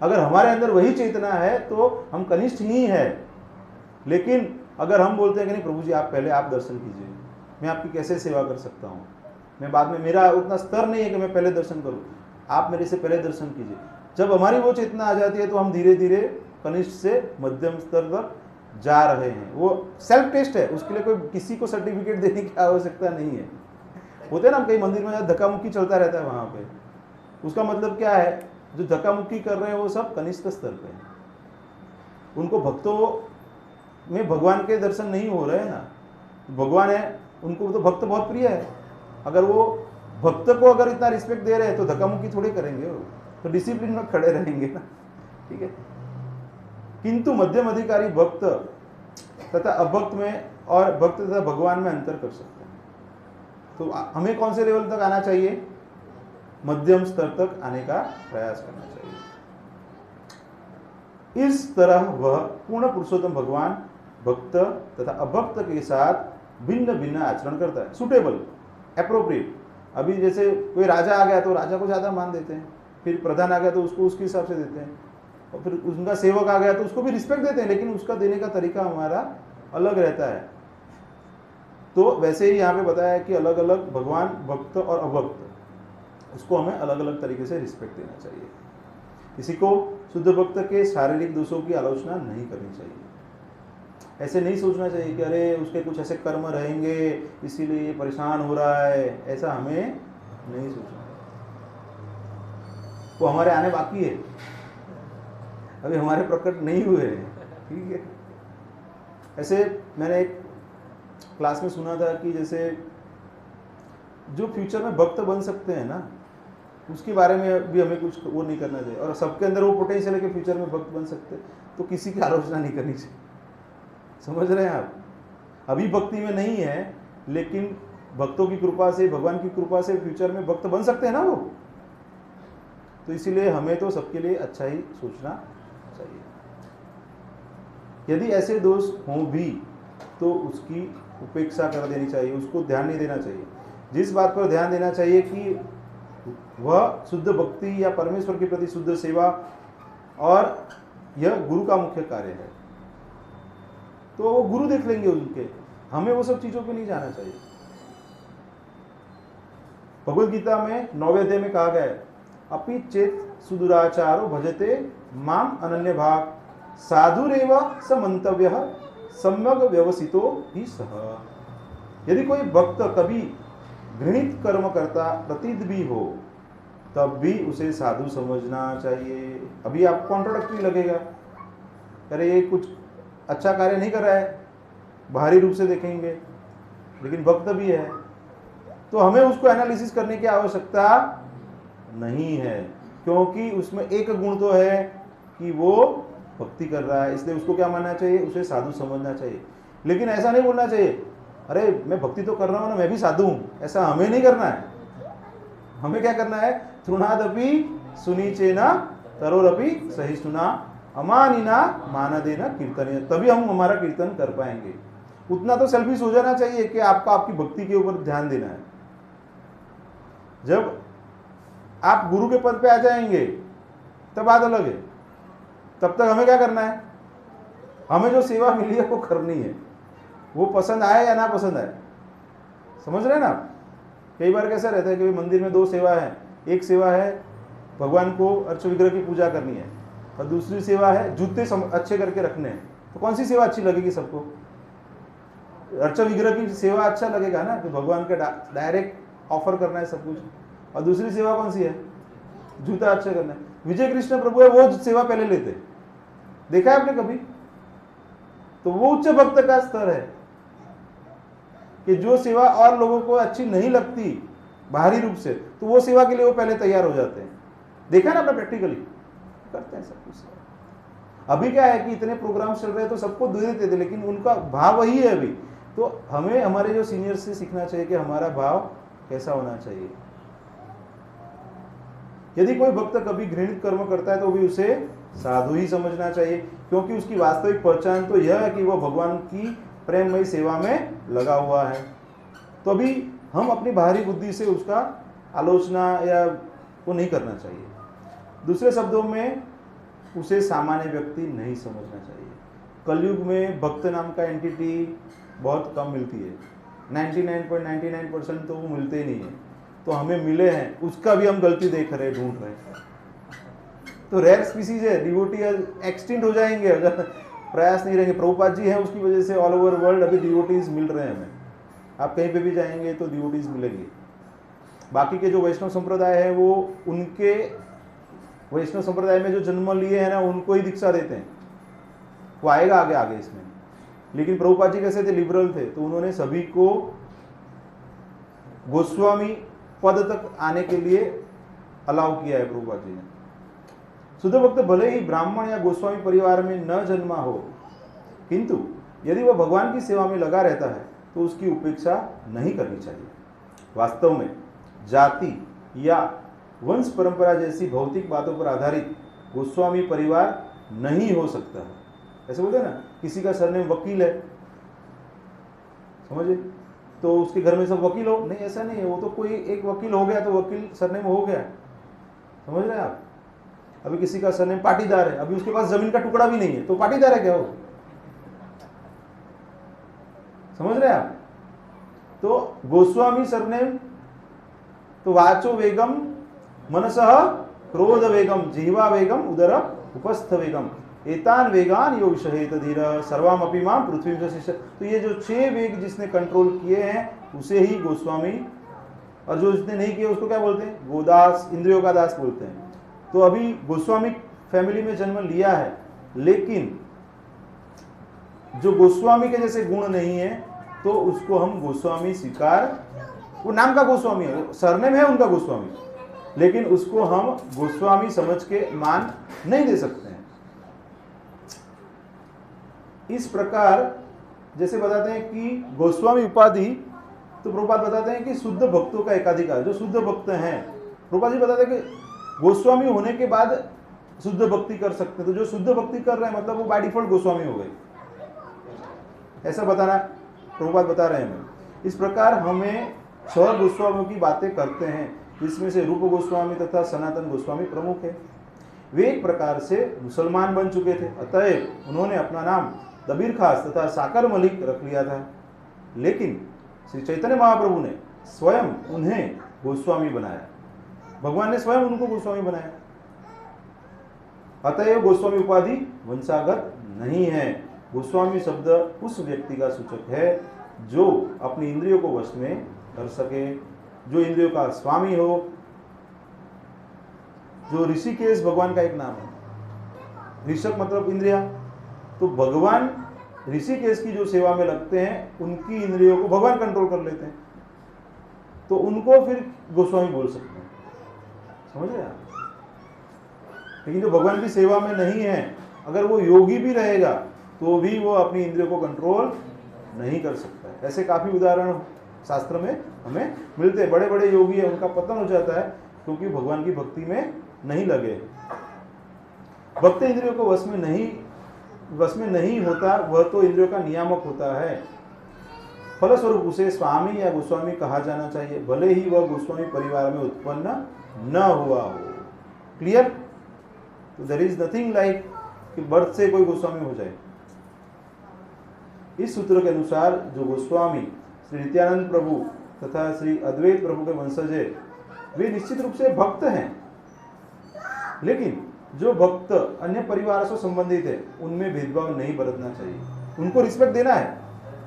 अगर हमारे अंदर वही चेतना है तो हम कनिष्ठ ही है। लेकिन अगर हम बोलते हैं कि नहीं प्रभु जी आप पहले आप दर्शन कीजिए, मैं आपकी कैसे सेवा कर सकता हूँ, मैं बाद में, मेरा उतना स्तर नहीं है कि मैं पहले दर्शन करूँ, आप मेरे से पहले दर्शन कीजिए। जब हमारी वो चेतना आ जाती है तो हम धीरे धीरे कनिष्ठ से मध्यम स्तर तक जा रहे हैं। वो सेल्फ टेस्ट है, उसके लिए कोई किसी को सर्टिफिकेट देने की आवश्यकता नहीं है। होते हैं ना कई मंदिर में धक्का मुक्की चलता रहता है वहाँ पे, उसका मतलब क्या है, जो धक्का मुक्की कर रहे हैं वो सब कनिष्ठ स्तर पे हैं। उनको भक्तों में भगवान के दर्शन नहीं हो रहे हैं ना, भगवान है उनको तो भक्त बहुत प्रिय है। अगर वो भक्त को अगर इतना रिस्पेक्ट दे रहे हैं तो धक्का मुक्की थोड़ी करेंगे, वो तो डिसिप्लिन में खड़े रहेंगे ना, ठीक है। किंतु मध्यम अधिकारी भक्त तथा अभक्त में और भक्त तथा भगवान में अंतर कर सकते हैं। तो हमें कौन से लेवल तक आना चाहिए, मध्यम स्तर तक आने का प्रयास करना चाहिए। इस तरह वह पूर्ण पुरुषोत्तम भगवान भक्त तथा अभक्त के साथ भिन्न भिन्न आचरण करता है, सुटेबल, एप्रोप्रिएट। अभी जैसे कोई राजा आ गया तो राजा को ज़्यादा मान देते हैं, फिर प्रधान आ गया तो उसको उसके हिसाब से देते हैं, और फिर उनका सेवक आ गया तो उसको भी रिस्पेक्ट देते हैं, लेकिन उसका देने का तरीका हमारा अलग रहता है। तो वैसे ही यहाँ पे बताया है कि अलग अलग भगवान भक्त और अभक्त, उसको हमें अलग अलग तरीके से रिस्पेक्ट देना चाहिए। किसी को शुद्ध भक्त के शारीरिक दोषों की आलोचना नहीं करनी चाहिए। ऐसे नहीं सोचना चाहिए कि अरे उसके कुछ ऐसे कर्म रहेंगे इसीलिए ये परेशान हो रहा है, ऐसा हमें नहीं सोचना। वो हमारे आने बाकी है, अभी हमारे प्रकट नहीं हुए हैं, ठीक है। ऐसे मैंने एक क्लास में सुना था कि जैसे जो फ्यूचर में भक्त बन सकते हैं ना, उसके बारे में भी हमें कुछ वो नहीं करना चाहिए। और सबके अंदर वो पोटेंशियल है कि फ्यूचर में भक्त बन सकते हैं, तो किसी की आलोचना नहीं करनी चाहिए। समझ रहे हैं आप, अभी भक्ति में नहीं है, लेकिन भक्तों की कृपा से, भगवान की कृपा से फ्यूचर में भक्त बन सकते हैं ना वो। तो इसीलिए हमें तो सबके लिए अच्छा ही सोचना चाहिए। यदि ऐसे दोष हों भी तो उसकी उपेक्षा कर देनी चाहिए, उसको ध्यान नहीं देना चाहिए। जिस बात पर ध्यान देना चाहिए कि वह शुद्ध भक्ति या परमेश्वर के प्रति शुद्ध सेवा और यह गुरु का मुख्य कार्य है। तो वो गुरु देख लेंगे उनके, हमें वो सब चीजों पे नहीं जाना चाहिए। भगवद गीता में 9वें अध्याय में कहा गया है, अपि चेत सुदुराचारो भजते माम अनन्य भाग साधुरेव स मंतव्यः सम्यक व्यवसितो ही सह। यदि कोई भक्त कभी घृणित कर्म करता प्रतीत भी हो तब भी उसे साधु समझना चाहिए। अभी आपको कॉन्ट्रोडक्टरी लगेगा, अरे ये कुछ अच्छा कार्य नहीं कर रहा है, बाहरी रूप से देखेंगे, लेकिन भक्त भी है, तो हमें उसको एनालिसिस करने की आवश्यकता नहीं है, क्योंकि उसमें एक गुण तो है कि वो भक्ति कर रहा है, इसलिए उसको क्या मानना चाहिए, उसे साधु समझना चाहिए। लेकिन ऐसा नहीं बोलना चाहिए, अरे मैं भक्ति तो कर रहा हूँ ना, मैं भी साधु हूँ, ऐसा हमें नहीं करना है। हमें क्या करना है, तृणादपि सुनीचेना तरोरपि सहिष्णुना अमानिना मानदेना कीर्तन, तभी हम हमारा कीर्तन कर पाएंगे। उतना तो सेल्फिश हो जाना चाहिए कि आपको आपकी भक्ति के ऊपर ध्यान देना है। जब आप गुरु के पद पे आ जाएंगे तब बात अलग है, तब तक हमें क्या करना है, हमें जो सेवा मिली है वो करनी है, वो पसंद आए या ना पसंद आए। समझ रहे हैं ना। कई बार कैसा रहता है कि मंदिर में दो सेवा है, एक सेवा है भगवान को अर्च विग्रह की पूजा करनी है और दूसरी सेवा है जूते अच्छे करके रखने हैं, तो कौन सी सेवा अच्छी लगेगी सबको? अर्च विग्रह की सेवा अच्छा लगेगा ना, कि भगवान का डायरेक्ट ऑफर करना है सब कुछ। और दूसरी सेवा कौन सी है, जूता अच्छा करना है। विजय कृष्ण प्रभु है, वो सेवा पहले लेते, देखा है आपने कभी? तो वो उच्च भक्त का स्तर है कि जो सेवा और लोगों को अच्छी नहीं लगती बाहरी रूप से, तो वो सेवा के लिए वो पहले तैयार हो जाते हैं। देखा ना, अपना प्रैक्टिकली करते हैं सब कुछ। अभी क्या है कि इतने प्रोग्राम चल रहे हैं तो सबको दे देते थे, लेकिन उनका भाव वही है अभी। तो हमें हमारे जो सीनियर्स से सीखना चाहिए कि हमारा भाव कैसा होना चाहिए। यदि कोई भक्त कभी घृणित कर्म करता है तो भी उसे साधु ही समझना चाहिए, क्योंकि उसकी वास्तविक पहचान तो यह है कि वह भगवान की प्रेममयी सेवा में लगा हुआ है। तो अभी हम अपनी बाहरी बुद्धि से उसका आलोचना या वो नहीं करना चाहिए। दूसरे शब्दों में उसे सामान्य व्यक्ति नहीं समझना चाहिए। कलयुग में भक्त नाम का एंटिटी बहुत कम मिलती है, 99.99% तो वो मिलते ही नहीं है। तो हमें मिले हैं, उसका भी हम गलती देख रहे, ढूंढ रहे हैं। तो रेयर स्पीसीज है, डिवोटी एक्सटिंक्ट हो जाएंगे अगर प्रयास नहीं रहेंगे। प्रभुपाद जी हैं, उसकी वजह से ऑल ओवर वर्ल्ड अभी डिवोटीज मिल रहे हैं हमें। आप कहीं पे भी जाएंगे तो डिवोटीज मिलेंगे। बाकी के जो वैष्णव संप्रदाय है वो उनके वैष्णव संप्रदाय में जो जन्म लिए हैं ना, उनको ही दीक्षा देते हैं, वो आएगा आगे आगे इसमें। लेकिन प्रभुपाद जी कैसे थे, लिबरल थे, तो उन्होंने सभी को गोस्वामी पद तक आने के लिए अलाउ किया है प्रभुपाद जी ने। शुद्ध भक्त भले ही ब्राह्मण या गोस्वामी परिवार में न जन्मा हो, किंतु यदि वह भगवान की सेवा में लगा रहता है तो उसकी उपेक्षा नहीं करनी चाहिए। वास्तव में जाति या वंश परंपरा जैसी भौतिक बातों पर आधारित गोस्वामी परिवार नहीं हो सकता है। ऐसे बोलते हैं ना, किसी का सरनेम वकील है, समझे, तो उसके घर में सब वकील हो, नहीं ऐसा नहीं है। वो तो कोई एक वकील हो गया तो वकील सरनेम हो गया, समझ रहे हैं आप। अभी किसी का सरनेम पाटीदार है, अभी उसके पास जमीन का टुकड़ा भी नहीं है, तो पाटीदार है क्या वो? समझ रहे हैं आप। तो गोस्वामी सरनेम तो वाचो वेगम मनसः क्रोध वेगम जिह्वा वेगम उदर उपस्थ वेगम एतान वेगान यो विषहेत धीर सर्वामपि मां पृथ्वी से शिष्य। तो ये जो 6 वेग जिसने कंट्रोल किए हैं उसे ही गोस्वामी, और जो जिसने नहीं किए उसको क्या बोलते हैं, गोदास, इंद्रियों का दास बोलते हैं। तो अभी गोस्वामी फैमिली में जन्म लिया है, लेकिन जो गोस्वामी के जैसे गुण नहीं है तो उसको हम गोस्वामी स्वीकार, वो नाम का गोस्वामी है, सरनेम है उनका गोस्वामी, लेकिन उसको हम गोस्वामी समझ के मान नहीं दे सकते हैं। इस प्रकार जैसे बताते हैं कि गोस्वामी उपाधि, तो प्रभुपाद बताते हैं कि शुद्ध भक्तों का एकाधिकार, जो शुद्ध भक्त हैं, प्रभुपाद जी बताते हैं कि गोस्वामी होने के बाद शुद्ध भक्ति कर सकते हैं। तो जो शुद्ध भक्ति कर रहे हैं मतलब वो बाय डिफॉल्ट गोस्वामी हो गए, ऐसा बताना प्रभुपाद बता रहे हैं। इस प्रकार हमें 6 गोस्वामियों की बातें करते हैं, जिसमें से रूप गोस्वामी तथा सनातन गोस्वामी प्रमुख है। वे एक प्रकार से मुसलमान बन चुके थे, अतएव उन्होंने अपना नाम दबीर खास तथा साकर मलिक रख लिया था। लेकिन श्री चैतन्य महाप्रभु ने स्वयं उन्हें गोस्वामी बनाया, भगवान ने स्वयं उनको गोस्वामी बनाया। अतएव गोस्वामी उपाधि वंशागत नहीं है। गोस्वामी शब्द उस व्यक्ति का सूचक है जो अपनी इंद्रियों को वश में कर सके, जो इंद्रियों का स्वामी हो। जो ऋषिकेश भगवान का एक नाम है। ऋषक मतलब इंद्रिया, तो भगवान ऋषिकेश की जो सेवा में लगते हैं उनकी इंद्रियों को भगवान कंट्रोल कर लेते हैं, तो उनको फिर गोस्वामी बोल सकते हैं। समझ रहे आप? लेकिन जो भगवान की सेवा में नहीं है, अगर वो योगी भी रहेगा तो भी वो अपनी इंद्रियों को कंट्रोल नहीं कर सकता है। ऐसे काफी उदाहरण शास्त्र में हमें मिलते हैं। बड़े बड़े योगी है, उनका पतन हो जाता है क्योंकि भगवान की भक्ति में नहीं लगे। भक्त इंद्रियों को वश में नहीं होता, वह तो इंद्रियों का नियामक होता है। फलस्वरूप उसे स्वामी या गोस्वामी कहा जाना चाहिए, भले ही वह गोस्वामी परिवार में उत्पन्न न हुआ हो। क्लियर? तो देयर इज नथिंग लाइक कि बर्थ से कोई गोस्वामी हो जाए। इस सूत्र के अनुसार जो गोस्वामी श्री नित्यानंद प्रभु तथा श्री अद्वैत प्रभु के वंशज है, वे निश्चित रूप से भक्त हैं। लेकिन जो भक्त अन्य परिवार से संबंधित है उनमें भेदभाव नहीं बरतना चाहिए। उनको रिस्पेक्ट देना है,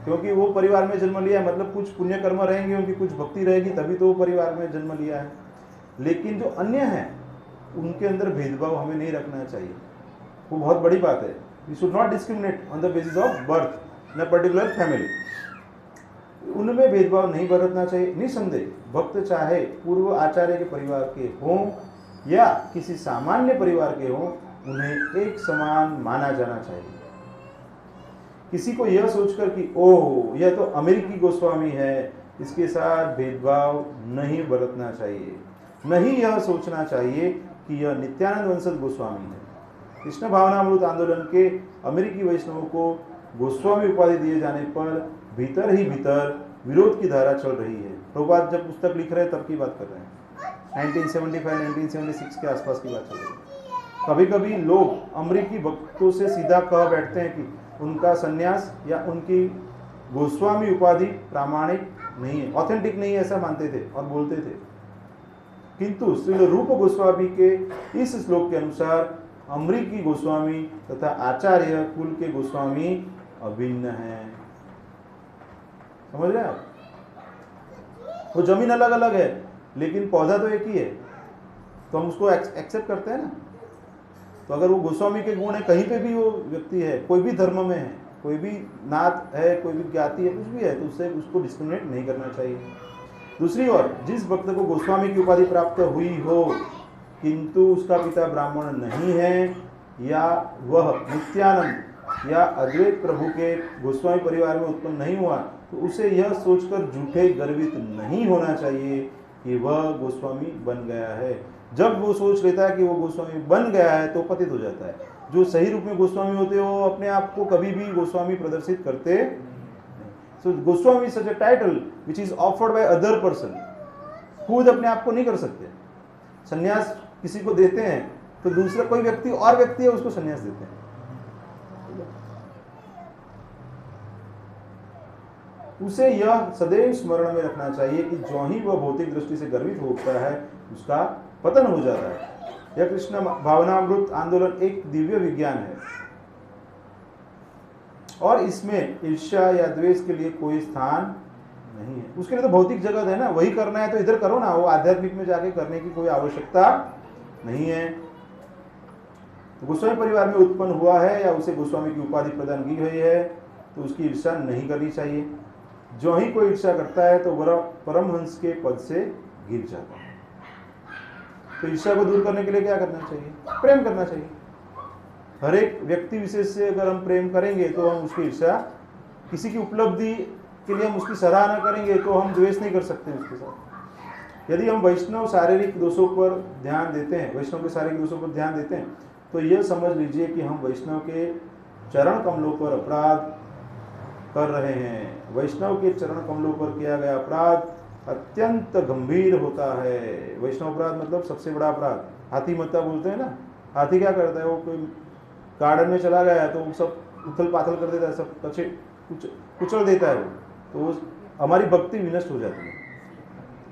क्योंकि वो परिवार में जन्म लिया है, मतलब कुछ पुण्य कर्म रहेंगे, उनकी कुछ भक्ति रहेगी, तभी तो वो परिवार में जन्म लिया है। लेकिन जो अन्य हैं उनके अंदर भेदभाव हमें नहीं रखना चाहिए। वो बहुत बड़ी बात है। We should not discriminate on the basis of birth in a particular family. उनमें भेदभाव नहीं बरतना चाहिए। निसंदेह भक्त चाहे पूर्व आचार्य के परिवार के हों या किसी सामान्य परिवार के हों, उन्हें एक समान माना जाना चाहिए। किसी को यह सोचकर कि ओह यह तो अमेरिकी गोस्वामी है, इसके साथ भेदभाव नहीं बरतना चाहिए। नहीं यह सोचना चाहिए कि यह नित्यानंद वंशज गोस्वामी है। कृष्ण भावनामृत आंदोलन के अमेरिकी वैष्णवों को गोस्वामी उपाधि दिए जाने पर भीतर ही भीतर विरोध की धारा चल रही है। प्रभुपाद जब पुस्तक लिख रहे हैं तब की बात कर रहे हैं, 1975-1976 के आसपास की बात चल रही है। कभी कभी लोग अमेरिकी भक्तों से सीधा कह बैठते हैं कि उनका संन्यास या उनकी गोस्वामी उपाधि प्रामाणिक नहीं है, ऑथेंटिक नहीं है, ऐसा मानते थे और बोलते थे। किंतु श्री रूप गोस्वामी के इस श्लोक के अनुसार अमेरिकी गोस्वामी तथा आचार्य कुल के गोस्वामी अभिन्न हैं। समझ रहे हैं आप? वो जमीन अलग अलग है लेकिन पौधा तो एक ही है, तो हम उसको एक्सेप्ट करते हैं ना। तो अगर वो गोस्वामी के गुण है, कहीं पे भी वो व्यक्ति है, कोई भी धर्म में है, कोई भी नात है, कोई भी ज्ञाति है, कुछ भी है, तो उससे उसको डिस्क्रिमिनेट नहीं करना चाहिए। दूसरी ओर जिस भक्त को गोस्वामी की उपाधि प्राप्त हुई हो किंतु उसका पिता ब्राह्मण नहीं है या वह नित्यानंद या अद्वैत प्रभु के गोस्वामी परिवार में उत्पन्न नहीं हुआ, तो उसे यह सोचकर झूठे गर्वित नहीं होना चाहिए कि वह गोस्वामी बन गया है। जब वो सोच लेता है कि वो गोस्वामी बन गया है तो पतित हो जाता है। जो सही रूप में गोस्वामी होते हैं वो अपने आप को कभी भी गोस्वामी प्रदर्शित करते नहीं। So Goswami is such a title which is offered by other person. खुद अपने आप को नहीं कर सकते। संन्यास किसी को देते हैं तो दूसरा कोई व्यक्ति और व्यक्ति है उसको संन्यास देते हैं। उसे यह सदैव स्मरण में रखना चाहिए कि जो ही वह भौतिक दृष्टि से गर्वित होता है उसका पतन हो जाता है। यह कृष्ण भावनामृत आंदोलन एक दिव्य विज्ञान है और इसमें ईर्ष्या या द्वेष के लिए कोई स्थान नहीं है। उसके लिए तो भौतिक जगत है ना, वही करना है तो इधर करो ना, वो आध्यात्मिक में जाके करने की कोई आवश्यकता नहीं है। तो गोस्वामी परिवार में उत्पन्न हुआ है या उसे गोस्वामी की उपाधि प्रदान की गई है तो उसकी ईर्ष्या नहीं करनी चाहिए। जो ही कोई ईर्ष्या करता है तो वह परमहंस के पद से गिर जाता है। तो ईर्ष्या को दूर करने के लिए क्या करना चाहिए? प्रेम करना चाहिए। हर एक व्यक्ति विशेष से अगर हम प्रेम करेंगे तो हम उसकी ईर्ष्या, किसी की उपलब्धि के लिए हम उसकी सराहना करेंगे तो हम द्वेष नहीं कर सकते उसके साथ। यदि हम वैष्णव शारीरिक दोषों पर ध्यान देते हैं, वैष्णव के शारीरिक दोषों पर ध्यान देते हैं तो यह समझ लीजिए कि हम वैष्णव के चरण कमलों पर अपराध कर रहे हैं। वैष्णव के चरण कमलों पर किया गया अपराध अत्यंत गंभीर होता है। वैष्णव अपराध मतलब सबसे बड़ा अपराध, हाथी मत्ता बोलते हैं ना, हाथी क्या करता है, वो कोई गार्डन में चला गया है तो वो सब उथल पाथल कर देता है, सब कुचल देता है वो, तो हमारी भक्ति विनष्ट हो जाती है।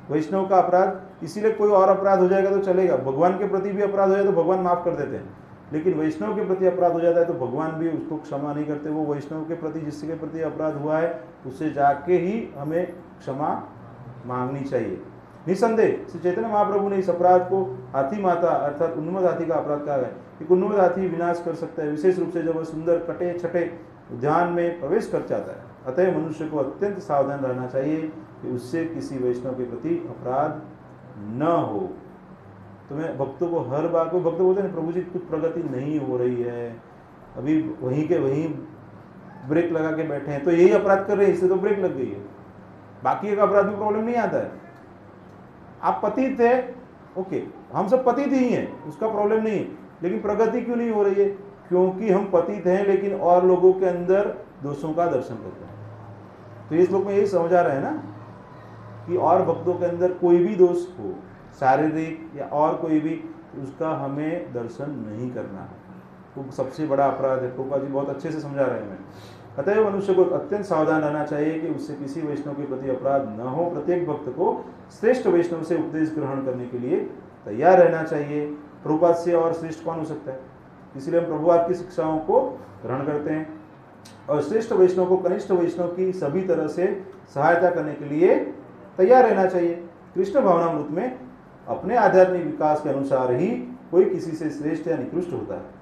वैष्णव का अपराध, इसीलिए कोई और अपराध हो जाएगा तो चलेगा, भगवान के प्रति भी अपराध हो जाए तो भगवान माफ कर देते हैं, लेकिन वैष्णव के प्रति अपराध हो जाता है तो भगवान भी उसको क्षमा नहीं करते। वो वैष्णव के प्रति, जिसके प्रति अपराध हुआ है, उससे जाके ही हमें क्षमा मांगनी चाहिए। निसंदेह श्री चैतन्य महाप्रभु ने इस अपराध को हाथी माता अर्थात उन्मत्त हाथी का अपराध कहा है। एक उन्मत्त हाथी विनाश कर सकता है, विशेष रूप से जब वह सुंदर कटे छठे उद्यान में प्रवेश कर जाता है। अतः मनुष्य को अत्यंत सावधान रहना चाहिए कि उससे किसी वैष्णव के प्रति अपराध न हो। तो मैं भक्तों को हर बार, को भक्त बोलते हैं प्रभु जी कुछ प्रगति नहीं हो रही है, अभी वहीं के वहीं ब्रेक लगा के बैठे हैं, तो यही अपराध कर रहे हैं, इससे तो ब्रेक लग गई है, बाकी एक अपराध में प्रॉब्लम नहीं आता है। आप पतित थे, ओके, हम सब पतित ही हैं, उसका प्रॉब्लम नहीं है, लेकिन प्रगति क्यों नहीं हो रही है? क्योंकि हम पतित हैं लेकिन और लोगों के अंदर दोषों का दर्शन करते हैं। तो इस लोग में यही समझ आ रहा है ना कि और भक्तों के अंदर कोई भी दोष हो, शारीरिक या और कोई भी, उसका हमें दर्शन नहीं करना है, वो सबसे बड़ा अपराध है। प्रभुपाद जी बहुत अच्छे से समझा रहे हैं। अतएव मनुष्य को अत्यंत सावधान रहना चाहिए कि उससे किसी वैष्णव के प्रति अपराध न हो। प्रत्येक भक्त को श्रेष्ठ वैष्णव से उपदेश ग्रहण करने के लिए तैयार रहना चाहिए। प्रभुपाद से और श्रेष्ठ कौन हो सकता है? इसलिए हम प्रभुपाद की शिक्षाओं को ग्रहण करते हैं और श्रेष्ठ वैष्णव को कनिष्ठ वैष्णव की सभी तरह से सहायता करने के लिए तैयार रहना चाहिए। कृष्ण भावनामृत में अपने आध्यात्मिक विकास के अनुसार ही कोई किसी से श्रेष्ठ या निकृष्ट होता है।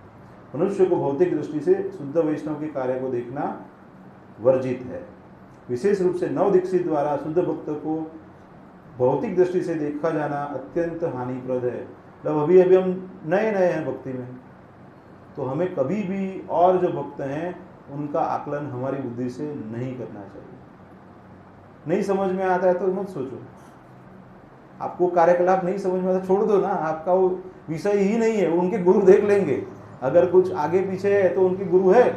मनुष्य को भौतिक दृष्टि से शुद्ध वैष्णव के कार्य को देखना वर्जित है। विशेष रूप से नव दीक्षित द्वारा शुद्ध भक्त को भौतिक दृष्टि से देखा जाना अत्यंत हानिप्रद है। जब अभी हम नए नए हैं भक्ति में, तो हमें कभी भी और जो भक्त हैं उनका आकलन हमारी बुद्धि से नहीं करना चाहिए। नहीं समझ में आता है तो मत सोचो, आपको कार्यकलाप नहीं समझ में आता छोड़ दो ना, आपका वो विषय ही नहीं है, उनके गुरु देख लेंगे। अगर कुछ आगे पीछे है तो उनके गुरु है,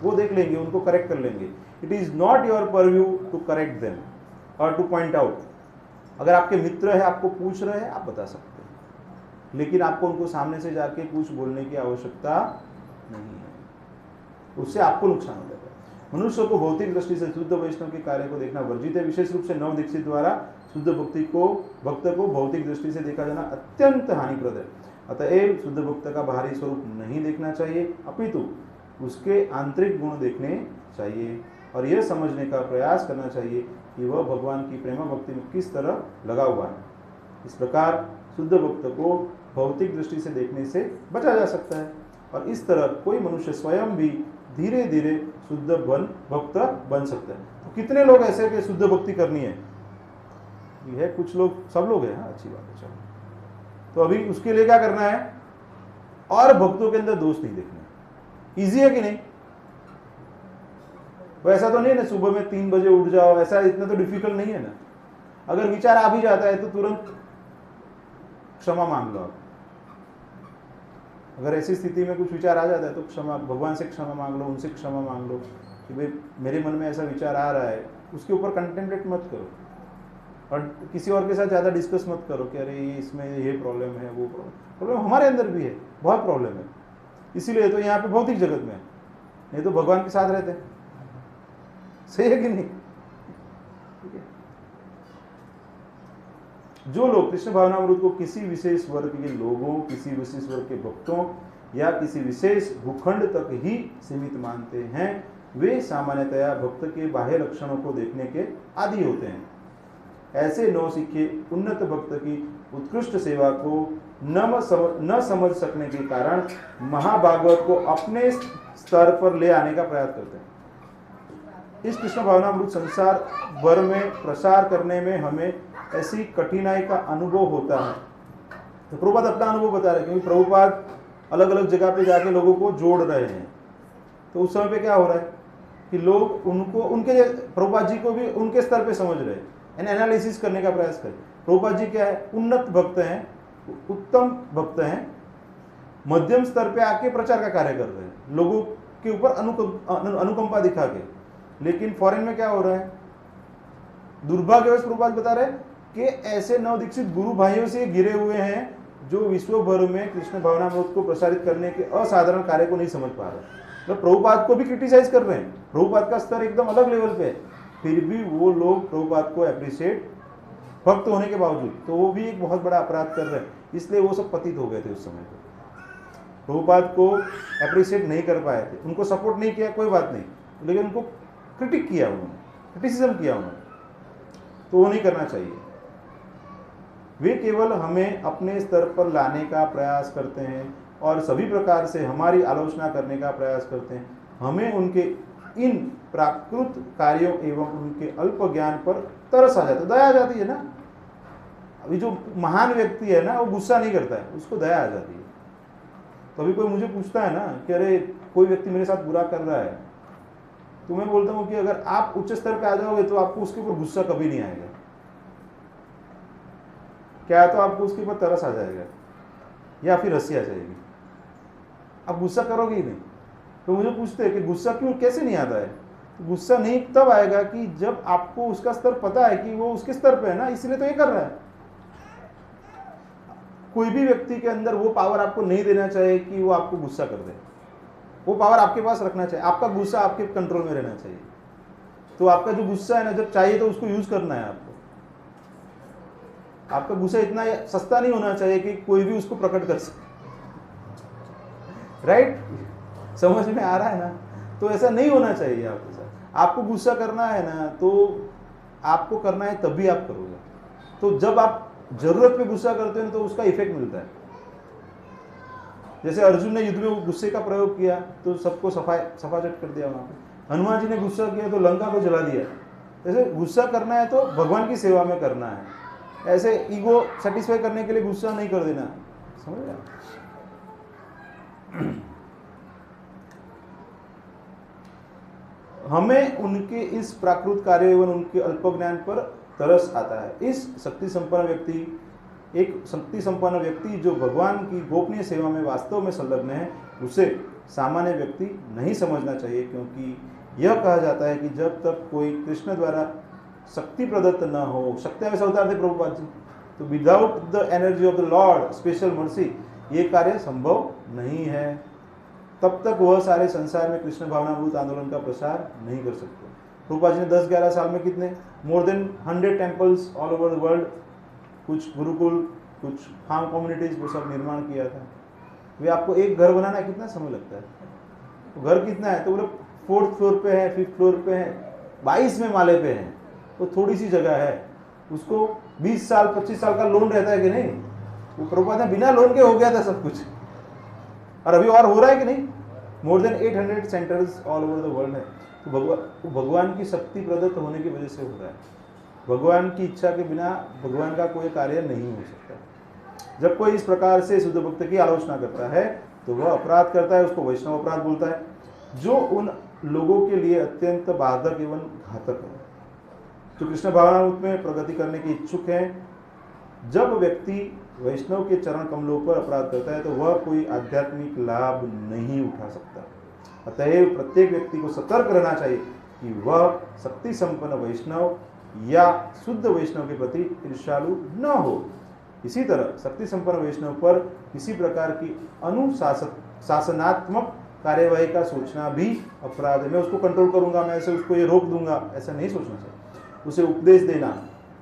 वो देख लेंगे, उनको करेक्ट कर लेंगे। It is not your purview to correct them और टू पॉइंट आउट। अगर आपके मित्र है, आपको पूछ रहे हैं, आप बता सकते हैं, लेकिन आपको उनको सामने से जाके कुछ बोलने की आवश्यकता नहीं है, उससे आपको नुकसान हो जाता है। मनुष्य को भौतिक दृष्टि से शुद्ध वैष्णव के कार्य को देखना वर्जित है। विशेष रूप से नव दीक्षित द्वारा शुद्ध भक्त को भौतिक दृष्टि से देखा जाना अत्यंत हानिप्रद है। अतएव शुद्ध भक्त का बाहरी स्वरूप नहीं देखना चाहिए, अपितु उसके आंतरिक गुण देखने चाहिए और यह समझने का प्रयास करना चाहिए कि वह भगवान की प्रेमा भक्ति में किस तरह लगा हुआ है। इस प्रकार शुद्ध भक्त को भौतिक दृष्टि से देखने से बचा जा सकता है और इस तरह कोई मनुष्य स्वयं भी धीरे धीरे शुद्ध भक्त बन सकता है। तो कितने लोग ऐसे कि शुद्ध भक्ति करनी है? ये है कुछ लोग, सब लोग हैं, अच्छी बात है। चलो, तो अभी उसके लिए क्या करना है? और भक्तों के अंदर दोष नहीं देखना। इजी है कि नहीं? वैसा तो नहीं ना सुबह में 3 बजे उठ जाओ, ऐसा इतना तो डिफिकल्ट नहीं है ना। अगर विचार आ भी जाता है तो तुरंत क्षमा मांग लो आप। अगर ऐसी स्थिति में कुछ विचार आ जाता है तो क्षमा, भगवान से क्षमा मांग लो, उनसे क्षमा मांग लो कि भाई मेरे मन में ऐसा विचार आ रहा है। उसके ऊपर कंटेम्पलेट मत करो और किसी और के साथ ज़्यादा डिस्कस मत करो कि अरे इसमें ये प्रॉब्लम है, वो प्रॉब्लम हमारे अंदर भी है, बहुत प्रॉब्लम है। इसीलिए तो यहाँ पे भौतिक जगत में, नहीं तो भगवान के साथ रहते हैं। सही है कि नहीं? ठीक है। जो लोग कृष्ण भावनामृत को किसी विशेष वर्ग के लोगों, किसी विशेष वर्ग के भक्तों या किसी विशेष भूखंड तक ही सीमित मानते हैं, वे सामान्यतया भक्त के बाह्य लक्षणों को देखने के आदी होते हैं। ऐसे नौसिखे उन्नत भक्त की उत्कृष्ट सेवा को न समझ सकने के कारण महाभागवत को अपने स्तर पर ले आने का प्रयास करते हैं। इस कृष्ण भावनामृत संसार भर में प्रसार करने में हमें ऐसी कठिनाई का अनुभव होता है। तो प्रभुपाद अपना अनुभव बता रहे हैं, क्योंकि प्रभुपाद अलग अलग जगह पे जाके लोगों को जोड़ रहे हैं। तो उस समय पे क्या हो रहा है कि लोग उनको, उनके प्रभुपाद जी को भी उनके स्तर पे समझ रहे हैं, एनालिसिस करने का प्रयास करें। प्रभुपाद जी क्या है? उन्नत भक्त हैं, उत्तम भक्त हैं, मध्यम स्तर पे आके प्रचार का कार्य कर रहे हैं, लोगों के ऊपर अनुकंपा दिखा के। लेकिन फॉरेन में क्या हो रहा है? दुर्भाग्यवश प्रभुपाद बता रहे हैं कि ऐसे नवदीक्षित गुरु भाइयों से घिरे हुए हैं जो विश्व भर में कृष्ण भावनामृत को प्रसारित करने के असाधारण कार्य को नहीं समझ पा रहे, मतलब प्रभुपाद को भी क्रिटिसाइज कर रहे हैं, प्रभुपाद का स्तर एकदम अलग लेवल पे है, फिर भी वो लोग प्रभुपाद को अप्रिशिएट भक्त होने के बावजूद, तो वो भी एक बहुत बड़ा अपराध कर रहे हैं, इसलिए वो सब पतित हो गए थे उस समय पे। प्रभुपाद को अप्रिशिएट नहीं कर पाए थे, उनको सपोर्ट नहीं किया कोई बात नहीं, लेकिन उनको क्रिटिक किया, उन्होंने क्रिटिसिज्म किया उन्होंने, तो वो नहीं करना चाहिए। वे केवल हमें अपने स्तर पर लाने का प्रयास करते हैं और सभी प्रकार से हमारी आलोचना करने का प्रयास करते हैं। हमें उनके इन प्राकृत कार्यों एवं उनके अल्प ज्ञान पर तरस आ जाता है, दया आ जाती है ना। अभी जो महान व्यक्ति है ना, वो गुस्सा नहीं करता है, उसको दया आ जाती है। तो अभी कोई मुझे पूछता है ना कि अरे कोई व्यक्ति मेरे साथ बुरा कर रहा है, तो मैं बोलता हूँ कि अगर आप उच्च स्तर पे आ जाओगे तो आपको उसके ऊपर गुस्सा कभी नहीं आएगा, क्या तो आपको उसके ऊपर तरस आ जाएगा या फिर हंसी आ जाएगी, आप गुस्सा करोगे ही नहीं। तो मुझे पूछते हैं कि गुस्सा क्यों, कैसे नहीं आता है? तो गुस्सा नहीं तब आएगा कि जब आपको उसका स्तर पता है कि वो उसके स्तर पे है ना, इसलिए तो ये कर रहा है। कोई भी व्यक्ति के अंदर वो पावर आपको नहीं देना चाहिए कि वो आपको गुस्सा कर दे, वो पावर आपके पास रखना चाहिए, आपका गुस्सा आपके कंट्रोल में रहना चाहिए। तो आपका जो गुस्सा है ना, जब चाहिए तो उसको यूज करना है आपको। आपका गुस्सा इतना सस्ता नहीं होना चाहिए कि कोई भी उसको प्रकट कर सके, राइट? समझ में आ रहा है ना? तो ऐसा नहीं होना चाहिए आपके साथ। आपको गुस्सा करना है ना, तो आपको करना है तभी आप करोगे। तो जब आप जरूरत पे गुस्सा करते हो तो उसका इफेक्ट मिलता है। जैसे अर्जुन ने युद्ध में गुस्से का प्रयोग किया तो सबको सफाचट कर दिया वहां पे। हनुमान जी ने गुस्सा किया तो लंका को जला दिया। जैसे गुस्सा करना है तो भगवान की सेवा में करना है, ऐसे ईगो सेटिस्फाई करने के लिए गुस्सा नहीं कर देना, समझ गया? हमें उनके इस प्राकृत कार्य एवं उनके अल्पज्ञान पर तरस आता है। एक शक्ति संपन्न व्यक्ति जो भगवान की गोपनीय सेवा में वास्तव में संलग्न है, उसे सामान्य व्यक्ति नहीं समझना चाहिए, क्योंकि यह कहा जाता है कि जब तक कोई कृष्ण द्वारा शक्ति प्रदत्त न हो, शक्ति में अवतार थे प्रभुपाद जी, तो without the energy of the Lord special mercy ये कार्य संभव नहीं है। तब तक वह सारे संसार में कृष्ण भावनामृत आंदोलन का प्रसार नहीं कर सकते। प्रभुपाद जी ने 10-11 साल में कितने more than 100 temples all over the world, कुछ गुरुकुल, कुछ फार्म कम्युनिटीज, वो सब निर्माण किया था। वे आपको एक घर बनाना कितना समय लगता है? तो घर कितना है? तो बोले 4th फ्लोर पे है, 5th फ्लोर पे है, 22वें माले पे है, तो थोड़ी सी जगह है, उसको 20 साल 25 साल का लोन रहता है कि नहीं? वो प्रभुपाद ने बिना लोन के हो गया था सब कुछ, और अभी और हो रहा है कि नहीं? More than 800 centres all over the world है। तो भगवान की शक्ति प्रदत्त होने की वजह से हो रहा है। भगवान की इच्छा के बिना भगवान का कोई कार्य नहीं हो सकता। जब कोई इस प्रकार से शुद्ध भक्त की आलोचना करता है तो वह अपराध करता है, उसको वैष्णव अपराध बोलता है, जो उन लोगों के लिए अत्यंत बाधक एवं घातक है जो कृष्ण भावनामृत में प्रगति करने के इच्छुक हैं। जब व्यक्ति वैष्णव के चरण कमलों पर अपराध करता है तो वह कोई आध्यात्मिक लाभ नहीं उठा सकता। अतएव प्रत्येक व्यक्ति को सतर्क रहना चाहिए कि वह शक्ति संपन्न वैष्णव या शुद्ध वैष्णव के प्रति ईर्ष्यालु न हो। इसी तरह शक्ति संपन्न वैष्णव पर किसी प्रकार की अनुशासनात्मक कार्यवाही का सोचना भी अपराध है। मैं उसको कंट्रोल करूंगा, मैं ऐसे उसको ये रोक दूंगा, ऐसा नहीं सोचना चाहिए। उसे उपदेश देना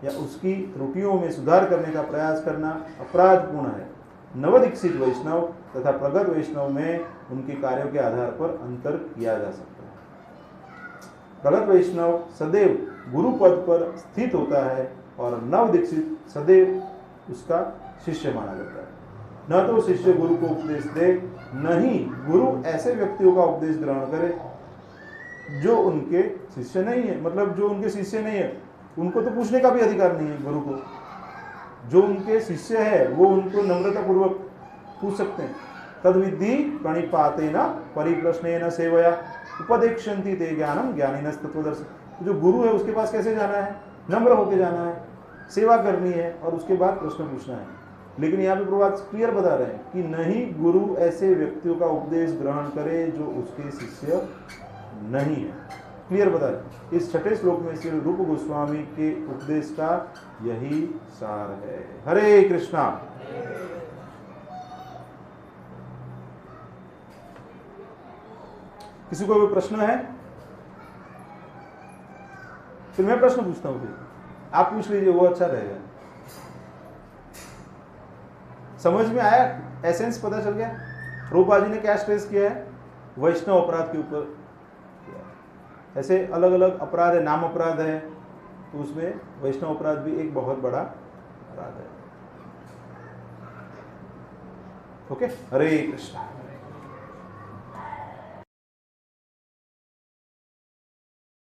या उसकी त्रुटियों में सुधार करने का प्रयास करना अपराधपूर्ण है। नवदीक्षित वैष्णव तथा प्रगत वैष्णव में उनके कार्यों के आधार पर अंतर किया जा सकता है। प्रगत वैष्णव सदैव गुरु पद पर स्थित होता है और नवदीक्षित सदैव उसका शिष्य माना जाता है। न तो शिष्य गुरु को उपदेश दे, न ही गुरु ऐसे व्यक्तियों का उपदेश ग्रहण करे जो उनके शिष्य नहीं है। मतलब जो उनके शिष्य नहीं है उनको तो पूछने का भी अधिकार नहीं है गुरु को। जो उनके शिष्य है वो उनको नम्रता पूर्वक पूछ सकते हैं। तद्विधि प्रणिपातेन परिप्रश्नेन सेवया उपदेक्षन्ति ते ज्ञानम ज्ञानिनस्तत्वदर्शी। जो गुरु है उसके पास कैसे जाना है? नम्र होकर जाना है, सेवा करनी है और उसके बाद प्रश्न पूछना है। लेकिन यहाँ पे प्रभुपाद क्लियर बता रहे हैं कि नहीं, गुरु ऐसे व्यक्तियों का उपदेश ग्रहण करे जो उसके शिष्य नहीं है। क्लियर बता रहे। इस 6ठे श्लोक में श्री रूप गोस्वामी के उपदेश का यही सार है। हरे कृष्णा। किसी को कोई प्रश्न है? फिर मैं प्रश्न पूछता हूँ, फिर आप पूछ लीजिए, वो अच्छा रहेगा। समझ में आया? एसेंस पता चल गया? रूपा जी ने क्या स्ट्रेस किया है? वैष्णव अपराध के ऊपर। ऐसे अलग अलग अपराध है, नाम अपराध है, तो उसमें वैष्णव अपराध भी एक बहुत बड़ा अपराध है। ओके, हरे कृष्णा।